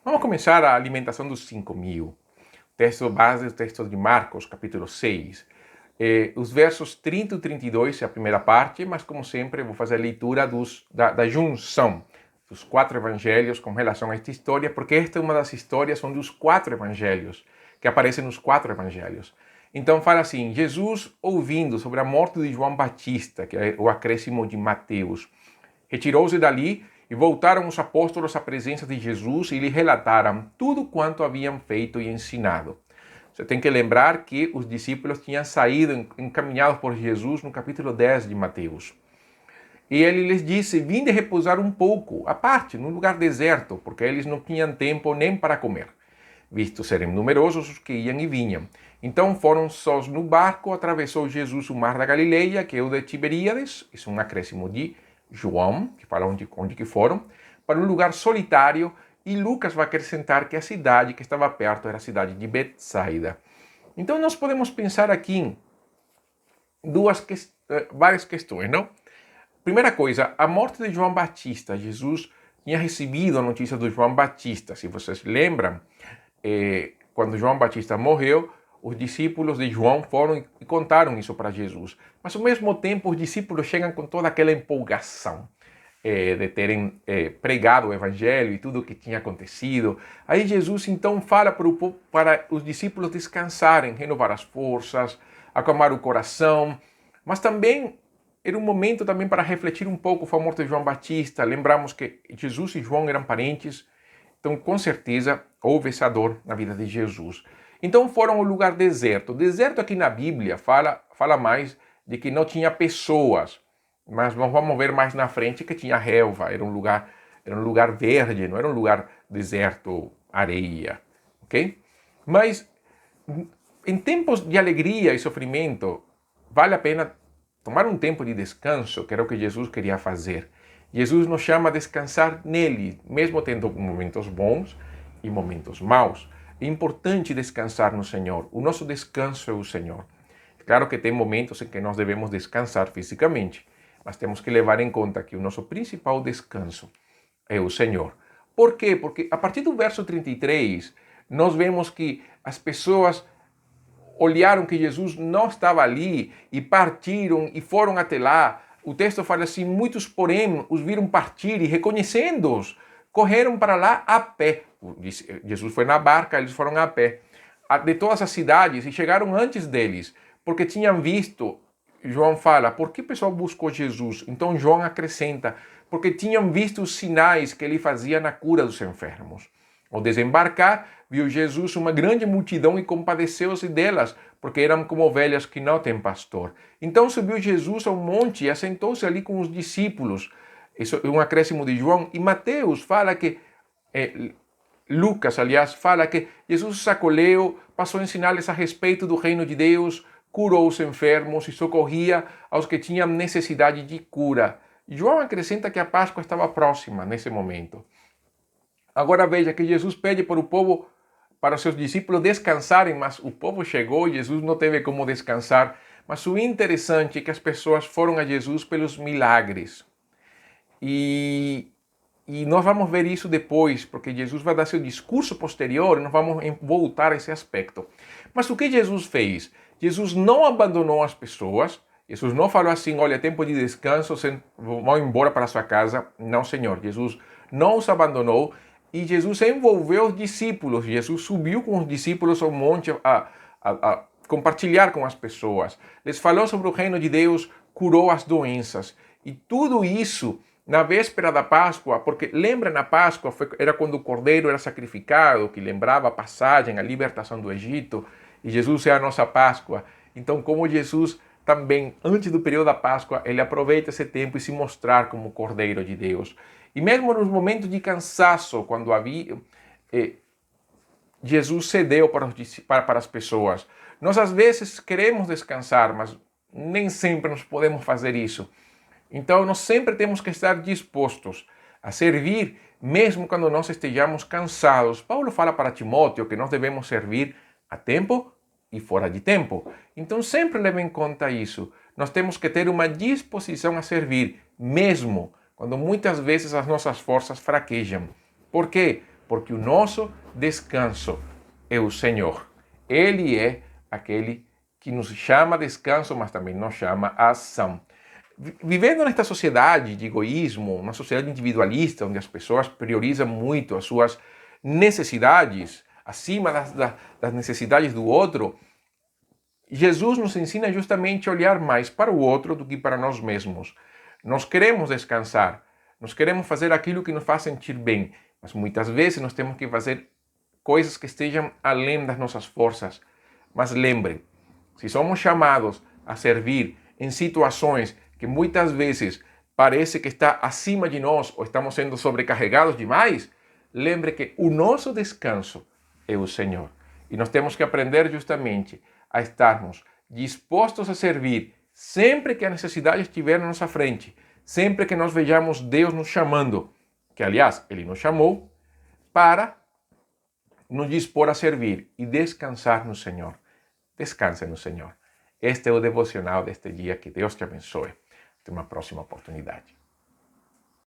Vamos começar a alimentação dos 5.000. Texto base, o texto de Marcos, capítulo 6. Os versos 30 e 32 é a primeira parte, mas como sempre vou fazer a leitura da junção dos 4 evangelhos com relação a esta história, porque esta é uma das histórias onde os 4 evangelhos, que aparecem nos 4 evangelhos. Então fala assim: Jesus, ouvindo sobre a morte de João Batista, que é o acréscimo de Mateus, retirou-se dali e voltaram os apóstolos à presença de Jesus e lhe relataram tudo quanto haviam feito e ensinado. Você tem que lembrar que os discípulos tinham saído encaminhados por Jesus no capítulo 10 de Mateus. E ele lhes disse: vinde repousar um pouco, à parte, num lugar deserto, porque eles não tinham tempo nem para comer, visto serem numerosos os que iam e vinham. Então foram sós no barco, atravessou Jesus o mar da Galileia, que é o de Tiberíades, isso é um acréscimo de João, que fala onde que foram, para um lugar solitário, e Lucas vai acrescentar que a cidade que estava perto era a cidade de Betsaida. Então nós podemos pensar aqui em várias questões, não? Primeira coisa, a morte de João Batista. Jesus tinha recebido a notícia do João Batista. Se vocês lembram, quando João Batista morreu, os discípulos de João foram e contaram isso para Jesus. Mas ao mesmo tempo os discípulos chegam com toda aquela empolgação de terem pregado o evangelho e tudo o que tinha acontecido. Aí Jesus então fala para os discípulos descansarem, renovar as forças, acalmar o coração, mas também era um momento também para refletir um pouco sobre a morte de João Batista. Lembramos que Jesus e João eram parentes, então com certeza houve essa dor na vida de Jesus. Então foram ao lugar deserto. Deserto aqui na Bíblia fala mais de que não tinha pessoas, mas nós vamos ver mais na frente que tinha relva, era um lugar verde, não era um lugar deserto, areia, ok? Mas em tempos de alegria e sofrimento, vale a pena tomar um tempo de descanso, que era o que Jesus queria fazer. Jesus nos chama a descansar nele, mesmo tendo momentos bons e momentos maus. É importante descansar no Senhor. O nosso descanso é o Senhor. Claro que tem momentos em que nós devemos descansar fisicamente, mas temos que levar em conta que o nosso principal descanso é o Senhor. Por quê? Porque a partir do verso 33, nós vemos que as pessoas olharam que Jesus não estava ali e partiram e foram até lá. O texto fala assim: muitos, porém, os viram partir e, reconhecendo-os, correram para lá a pé. Jesus foi na barca, eles foram a pé de todas as cidades e chegaram antes deles, porque tinham visto. João fala: por que o pessoal buscou Jesus? Então João acrescenta: porque tinham visto os sinais que ele fazia na cura dos enfermos. Ao desembarcar, viu Jesus uma grande multidão e compadeceu-se delas, porque eram como ovelhas que não têm pastor. Então subiu Jesus ao monte e assentou-se ali com os discípulos. Isso é um acréscimo de João. E Mateus fala que, Lucas, aliás, fala que Jesus os acolheu, passou a ensinar-lhes a respeito do reino de Deus, curou os enfermos e socorria aos que tinham necessidade de cura. João acrescenta que a Páscoa estava próxima nesse momento. Agora veja que Jesus pede para o povo, para os seus discípulos descansarem, mas o povo chegou e Jesus não teve como descansar. Mas o interessante é que as pessoas foram a Jesus pelos milagres. E nós vamos ver isso depois, porque Jesus vai dar seu discurso posterior e nós vamos voltar a esse aspecto. Mas o que Jesus fez? Jesus não abandonou as pessoas. Jesus não falou assim: olha, é tempo de descanso, vão embora para sua casa. Não, Senhor. Jesus não os abandonou. E Jesus envolveu os discípulos. Jesus subiu com os discípulos ao monte a compartilhar com as pessoas. Les falou sobre o reino de Deus, curou as doenças. E tudo isso na véspera da Páscoa, porque lembra, na Páscoa era quando o cordeiro era sacrificado, que lembrava a passagem, a libertação do Egito, e Jesus é a nossa Páscoa. Então, como Jesus também, antes do período da Páscoa, ele aproveita esse tempo e se mostrar como o Cordeiro de Deus. E mesmo nos momentos de cansaço, quando havia, Jesus cedeu para as pessoas. Nós às vezes queremos descansar, mas nem sempre nós podemos fazer isso. Então nós sempre temos que estar dispostos a servir, mesmo quando nós estejamos cansados. Paulo fala para Timóteo que nós devemos servir a tempo e fora de tempo. Então sempre leve em conta isso. Nós temos que ter uma disposição a servir, mesmo quando muitas vezes as nossas forças fraquejam. Por quê? porque o nosso descanso é o Senhor. Ele é aquele que nos chama a descanso, mas também nos chama a ação. Vivendo nesta sociedade de egoísmo, uma sociedade individualista, onde as pessoas priorizam muito as suas necessidades acima das necessidades do outro, Jesus nos ensina justamente a olhar mais para o outro do que para nós mesmos. Nós queremos descansar, nós queremos fazer aquilo que nos faz sentir bem, mas muitas vezes nós temos que fazer coisas que estejam além das nossas forças. Mas lembrem, se somos chamados a servir em situações que muitas vezes parece que está acima de nós ou estamos sendo sobrecarregados demais, lembre que o nosso descanso é o Senhor. E nós temos que aprender justamente a estarmos dispostos a servir sempre que a necessidade estiver na nossa frente, sempre que nós vejamos Deus nos chamando, que aliás, Ele nos chamou, para nos dispor a servir e descansar no Senhor. Descanse no Senhor. Este é o devocional deste dia. Que Deus te abençoe. Até uma próxima oportunidade.